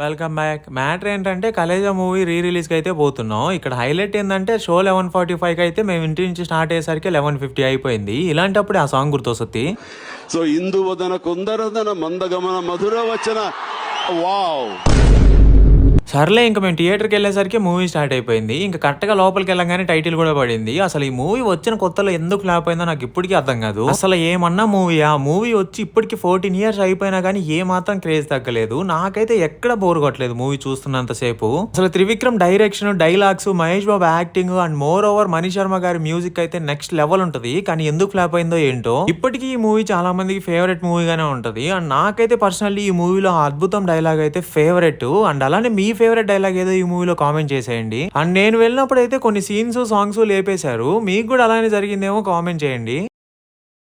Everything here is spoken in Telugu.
Welcome back. మ్యాటర్ ఏంటంటే 'కలేజా' మూవీ రీ రిలీజ్‌కి అయితే పోతున్నాం. ఇక్కడ హైలైట్ ఏందంటే షో 11:45కి అయితే మేము ఇంటి నుంచి స్టార్ట్ అయ్యేసరికి 11:50 అయిపోయింది. ఇలాంటప్పుడే ఆ సాంగ్ గుర్తొస్తది. సో ఇందువదన కుందరదన మందగమన మధుర వచన వావ్. సర్లే ఇంక మేము థియేటర్కి వెళ్ళేసరికి మూవీ స్టార్ట్ అయిపోయింది. ఇంక కరెక్ట్‌గా లోపలికి వెళ్ళంగానే టైటిల్ కూడా పడింది. అసలు ఈ మూవీ వచ్చిన కొత్తలో ఎందుకు ఫ్లాప్ అయిందో నాకు ఇప్పటికీ అర్థం కాదు. అసలు ఏమన్నా మూవీయా? మూవీ వచ్చి ఇప్పటికి 14 ఇయర్స్ అయిపోయినా కానీ ఏ మాత్రం క్రేజ్ తగ్గలేదు. నాకైతే ఎక్కడ బోర్ కొట్టలేదు మూవీ చూస్తున్నంత సేపు. అసలు Trivikram direction, dialogues, Mahesh Babu acting and moreover Mani Sharma గారి మ్యూజిక్ అయితే నెక్స్ట్ లెవెల్ ఉంటది. కానీ ఎందుకు ఫ్లాప్ అయిందో ఏంటో. ఇప్పటికీ ఈ మూవీ చాలా మందికి ఫేవరెట్ మూవీగానే ఉంటది. అండ్ నాకైతే పర్సనల్లీ ఈ మూవీలో అద్భుతం డైలాగ్ అయితే ఫేవరెట్. అండ్ అలానే మీ ఫేవరెట్ డైలాగ్ ఏదో ఈ మూవీలో కామెంట్ చేసేయండి. అండ్ నేను వెళ్ళినప్పుడు అయితే కొన్ని సీన్స్, సాంగ్స్ లేపేశారు. మీకు కూడా అలానే జరిగిందేమో కామెంట్ చేయండి.